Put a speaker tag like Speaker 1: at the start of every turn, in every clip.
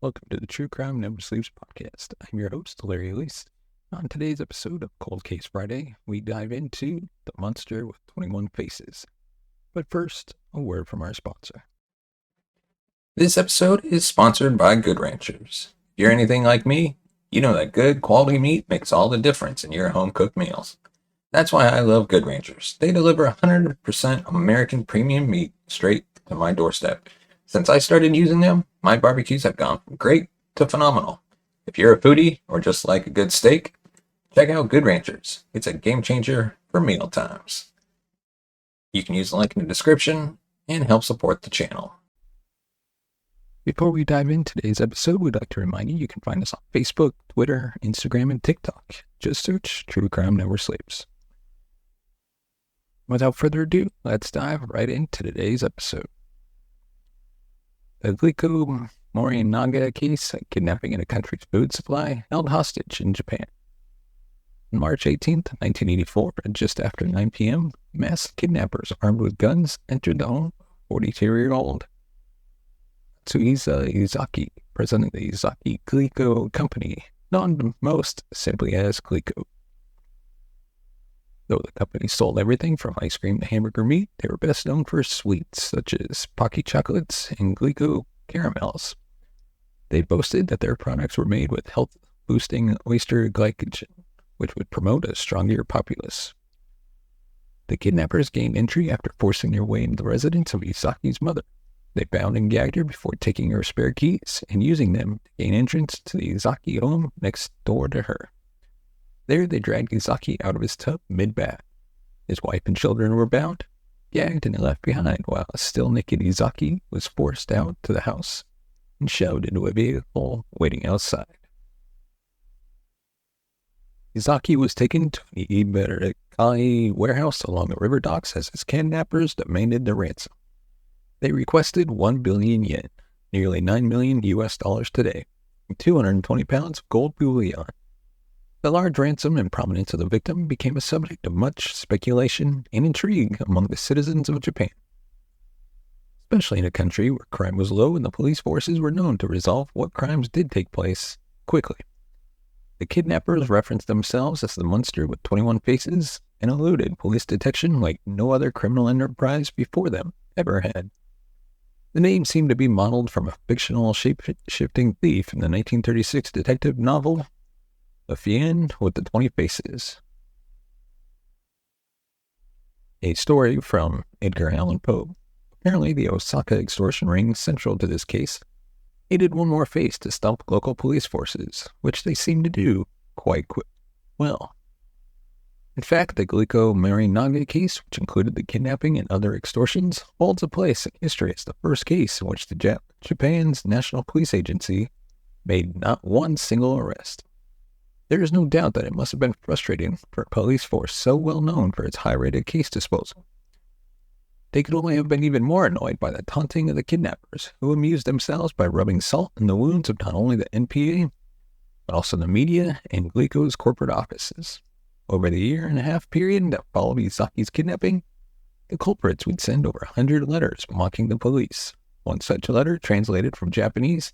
Speaker 1: Welcome to the True Crime Never Sleeps podcast. I'm your host, Larry Elise. On today's episode of Cold Case Friday, we dive into the monster with 21 faces. But first, a word from our sponsor.
Speaker 2: This episode is sponsored by Good Ranchers. If you're anything like me, you know that good quality meat makes all the difference in your home-cooked meals. That's why I love Good Ranchers. They deliver 100% American premium meat straight to my doorstep. Since I started using them, my barbecues have gone from great to phenomenal. If you're a foodie or just like a good steak, check out Good Ranchers. It's a game changer for meal times. You can use the link in the description and help support the channel.
Speaker 1: Before we dive into today's episode, we'd like to remind you can find us on Facebook, Twitter, Instagram, and TikTok. Just search True Crime Never Sleeps. Without further ado, let's dive right into today's episode. The Glico Morinaga case, a kidnapping in a country's food supply, held hostage in Japan. On March 18th, 1984, just after 9 p.m., masked kidnappers armed with guns entered the home of 42-year-old Tsuiza Izaki, president of the Izaki Glico Company, known most simply as Glico. Though the company sold everything from ice cream to hamburger meat, they were best known for sweets such as Pocky chocolates and Glico caramels. They boasted that their products were made with health-boosting oyster glycogen, which would promote a stronger populace. The kidnappers gained entry after forcing their way into the residence of Izaki's mother. They bound and gagged her before taking her spare keys and using them to gain entrance to the Izaki home next door to her. There, they dragged Izaki out of his tub mid-bath. His wife and children were bound, gagged, and left behind, while a still naked Izaki was forced out to the house and shoved into a vehicle waiting outside. Izaki was taken to an Iberikali warehouse along the river docks as his kidnappers demanded the ransom. They requested 1 billion yen, nearly $9 million US today, and 220 pounds of gold bullion. The large ransom and prominence of the victim became a subject of much speculation and intrigue among the citizens of Japan, especially in a country where crime was low and the police forces were known to resolve what crimes did take place quickly. The kidnappers referenced themselves as the monster with 21 faces and eluded police detection like no other criminal enterprise before them ever had. The name seemed to be modeled from a fictional shape-shifting thief in the 1936 detective novel The Fiend with the 20 Faces, a story from Edgar Allan Poe. Apparently, the Osaka extortion ring central to this case needed one more face to stump local police forces, which they seemed to do quite well. In fact, the Glico Morinaga case, which included the kidnapping and other extortions, holds a place in history as the first case in which Japan's National Police Agency made not one single arrest. There is no doubt that it must have been frustrating for a police force so well known for its high-rated case disposal. They could only have been even more annoyed by the taunting of the kidnappers, who amused themselves by rubbing salt in the wounds of not only the NPA, but also the media and Glico's corporate offices. Over the year-and-a-half period that followed Izaki's kidnapping, the culprits would send over 100 letters mocking the police. One such letter, translated from Japanese,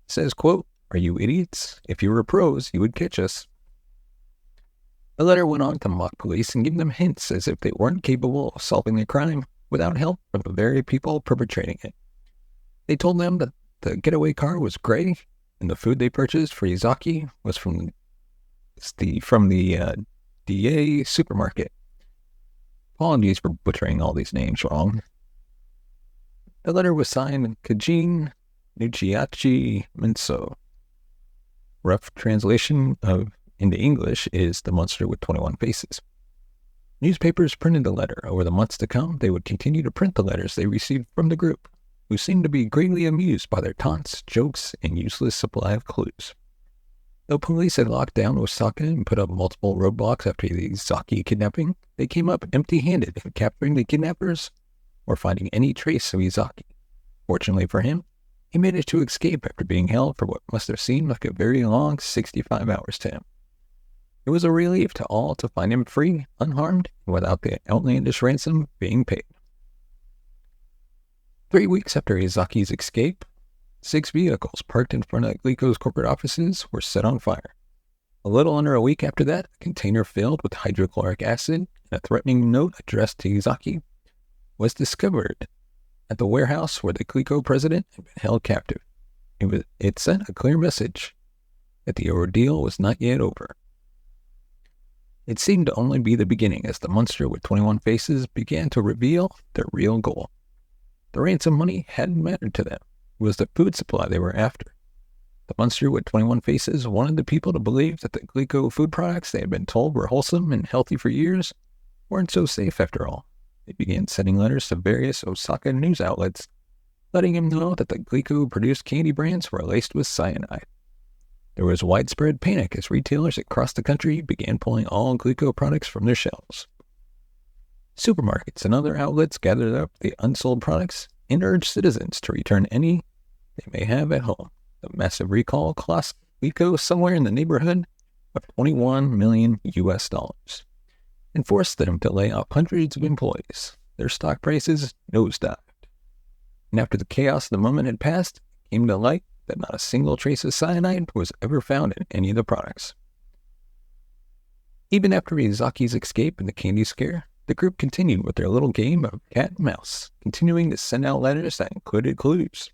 Speaker 1: says, quote, "Are you idiots? If you were pros, you would catch us." The letter went on to mock police and give them hints as if they weren't capable of solving the crime without help from the very people perpetrating it. They told them that the getaway car was gray and the food they purchased for Izaki was from the DA supermarket. Apologies for butchering all these names wrong. The letter was signed Kajin Nuchiachi Minso. Rough translation into English is the monster with 21 faces. Newspapers printed the letter. Over the months to come, they would continue to print the letters they received from the group, who seemed to be greatly amused by their taunts, jokes, and useless supply of clues. Though police had locked down Osaka and put up multiple roadblocks after the Izaki kidnapping, they came up empty-handed in capturing the kidnappers or finding any trace of Izaki. Fortunately for him, he managed to escape after being held for what must have seemed like a very long 65 hours to him. It was a relief to all to find him free, unharmed, and without the outlandish ransom being paid. 3 weeks after Izaki's escape, 6 vehicles parked in front of Glico's corporate offices were set on fire. A little under a week after that, a container filled with hydrochloric acid and a threatening note addressed to Izaki was discovered at the warehouse where the Glico president had been held captive. It sent a clear message that the ordeal was not yet over. It seemed to only be the beginning as the monster with 21 faces began to reveal their real goal. The ransom money hadn't mattered to them. It was the food supply they were after. The monster with 21 faces wanted the people to believe that the Glico food products they had been told were wholesome and healthy for years weren't so safe after all. They began sending letters to various Osaka news outlets, letting them know that the Glico-produced candy brands were laced with cyanide. There was widespread panic as retailers across the country began pulling all Glico products from their shelves. Supermarkets and other outlets gathered up the unsold products and urged citizens to return any they may have at home. The massive recall cost Glico somewhere in the neighborhood of $21 million and forced them to lay off hundreds of employees. Their stock prices nosedived. And after the chaos of the moment had passed, it came to light that not a single trace of cyanide was ever found in any of the products. Even after Izaki's escape and the candy scare, the group continued with their little game of cat and mouse, continuing to send out letters that included clues.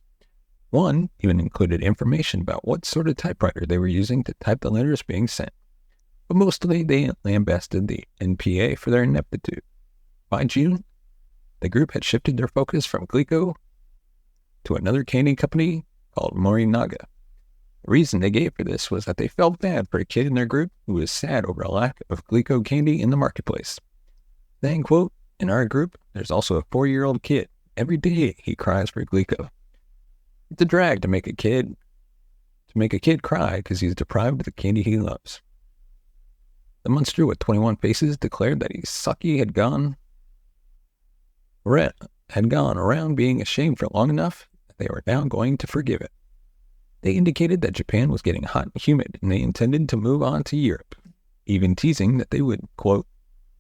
Speaker 1: One even included information about what sort of typewriter they were using to type the letters being sent. But mostly they lambasted the NPA for their ineptitude. By June, the group had shifted their focus from Glico to another candy company called Morinaga. The reason they gave for this was that they felt bad for a kid in their group who was sad over a lack of Glico candy in the marketplace. Saying, quote, "In our group, there's also a 4-year-old kid. Every day he cries for Glico. It's a drag to make a kid cry because he's deprived of the candy he loves." The monster with 21 faces declared that Izaki had gone around being ashamed for long enough that they were now going to forgive it. They indicated that Japan was getting hot and humid and they intended to move on to Europe, even teasing that they would, quote,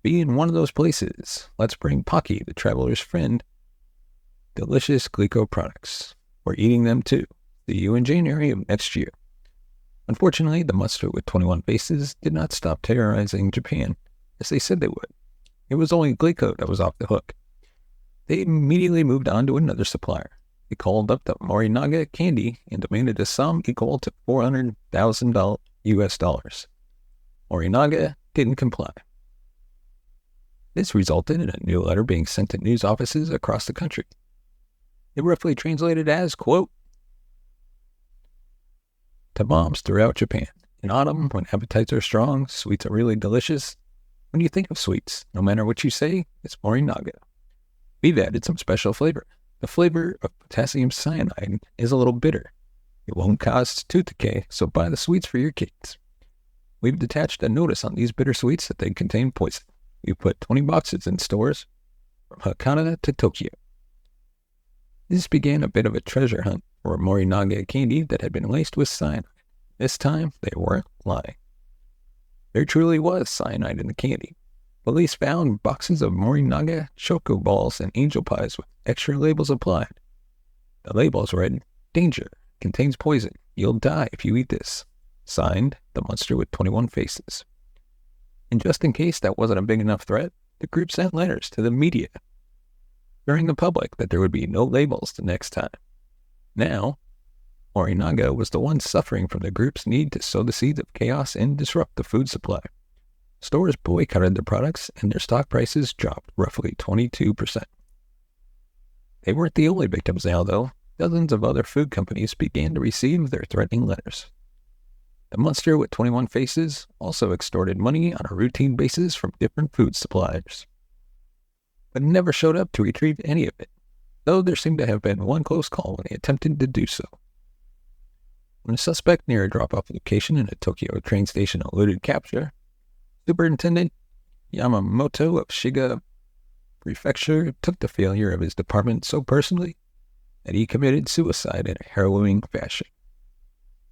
Speaker 1: "be in one of those places. Let's bring Pocky, the traveler's friend, delicious Glico products. We're eating them too. See you in January of next year." Unfortunately, the monster with 21 faces did not stop terrorizing Japan, as they said they would. It was only Glico that was off the hook. They immediately moved on to another supplier. They called up the Morinaga candy and demanded a sum equal to $400,000. Morinaga didn't comply. This resulted in a new letter being sent to news offices across the country. It roughly translated as, quote, "To moms throughout Japan. In autumn, when appetites are strong, sweets are really delicious. When you think of sweets, no matter what you say, it's Morinaga. We've added some special flavor. The flavor of potassium cyanide is a little bitter. It won't cause tooth decay, so buy the sweets for your kids. We've detached a notice on these bitter sweets that they contain poison. We put 20 boxes in stores from Hakata to Tokyo." This began a bit of a treasure hunt for Morinaga candy that had been laced with cyanide. This time, they weren't lying. There truly was cyanide in the candy. Police found boxes of Morinaga choco balls and angel pies with extra labels applied. The labels read, "Danger, contains poison. You'll die if you eat this. Signed, the monster with 21 faces." And just in case that wasn't a big enough threat, the group sent letters to the media, assuring the public that there would be no labels the next time. Now, Morinaga was the one suffering from the group's need to sow the seeds of chaos and disrupt the food supply. Stores boycotted their products and their stock prices dropped roughly 22%. They weren't the only victims now, though. Dozens of other food companies began to receive their threatening letters. The monster with 21 faces also extorted money on a routine basis from different food suppliers, but never showed up to retrieve any of it, though there seemed to have been one close call when he attempted to do so. When a suspect near a drop-off location in a Tokyo train station eluded capture, Superintendent Yamamoto of Shiga Prefecture took the failure of his department so personally that he committed suicide in a harrowing fashion.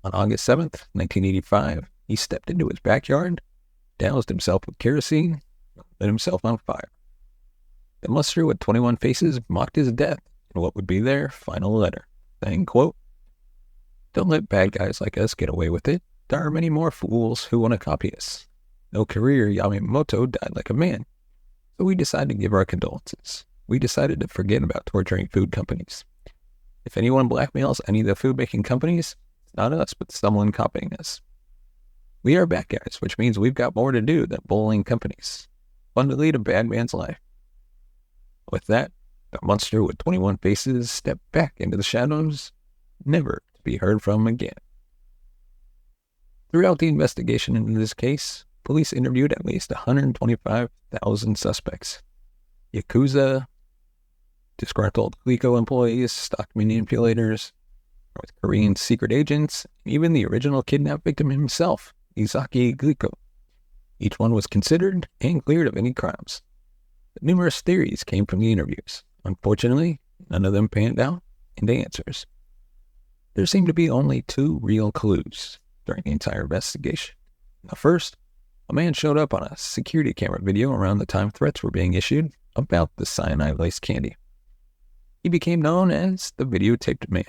Speaker 1: On August 7th, 1985, he stepped into his backyard, doused himself with kerosene, and lit himself on fire. The monster with 21 faces mocked his death in what would be their final letter, saying, quote, Don't let bad guys like us get away with it. There are many more fools who want to copy us. No career Yamamoto died like a man. So we decided to give our condolences. We decided to forget about torturing food companies. If anyone blackmails any of the food-making companies, it's not us, but someone copying us. We are bad guys, which means we've got more to do than bullying companies. Fun to lead a bad man's life. With that, the monster with 21 faces stepped back into the shadows, never to be heard from again. Throughout the investigation into this case, police interviewed at least 125,000 suspects. Yakuza, disgruntled Glico employees, stock manipulators, North Korean secret agents, and even the original kidnapped victim himself, Isaki Glico. Each one was considered and cleared of any crimes. But numerous theories came from the interviews. Unfortunately, none of them panned out into answers. There seemed to be only two real clues during the entire investigation. The first, a man showed up on a security camera video around the time threats were being issued about the cyanide-laced candy. He became known as the videotaped man.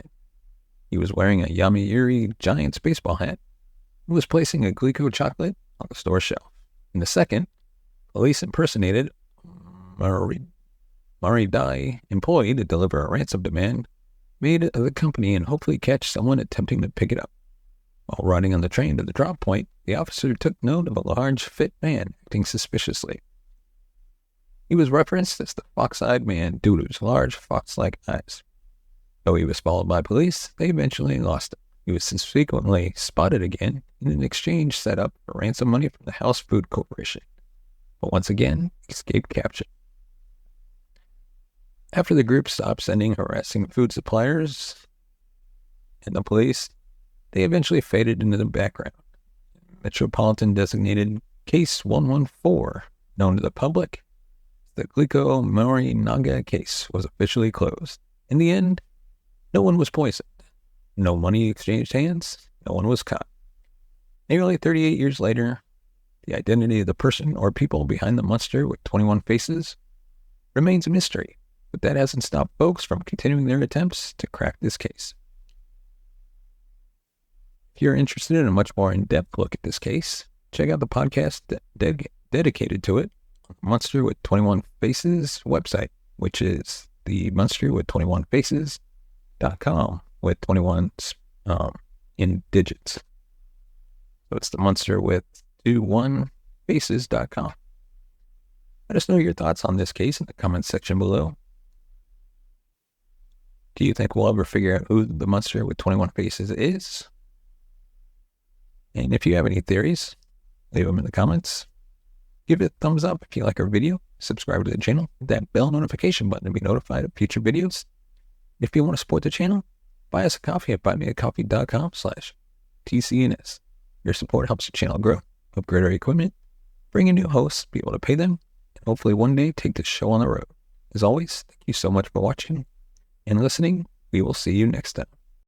Speaker 1: He was wearing a Yomiuri Giants baseball hat and was placing a Glico chocolate on the store shelf. In the second, police impersonated Mari Dai employee to deliver a ransom demand made of the company and hopefully catch someone attempting to pick it up. While riding on the train to the drop point, the officer took note of a large, fit man acting suspiciously. He was referenced as the fox-eyed man due to his large fox-like eyes. Though he was followed by police, they eventually lost him. He was subsequently spotted again in an exchange set up for ransom money from the House Food Corporation, but once again escaped capture. After the group stopped sending harassing food suppliers and the police, they eventually faded into the background. Metropolitan designated Case 114, known to the public, the Glico Morinaga case was officially closed. In the end, no one was poisoned. No money exchanged hands. No one was caught. Nearly 38 years later, the identity of the person or people behind the monster with 21 faces remains a mystery, but that hasn't stopped folks from continuing their attempts to crack this case. If you're interested in a much more in-depth look at this case, check out the podcast dedicated to it on the Monster with 21 Faces website, which is the Monster with 21 Faces.com with 21 in digits. So it's the Monster with 21 Faces.com. Let us know your thoughts on this case in the comments section below. Do you think we'll ever figure out who the Monster with 21 Faces is? And if you have any theories, leave them in the comments. Give it a thumbs up if you like our video. Subscribe to the channel. Hit that bell notification button to be notified of future videos. If you want to support the channel, buy us a coffee at buymeacoffee.com/TCNS. Your support helps the channel grow, upgrade our equipment, bring in new hosts, be able to pay them, and hopefully one day take the show on the road. As always, thank you so much for watching and listening. We will see you next time.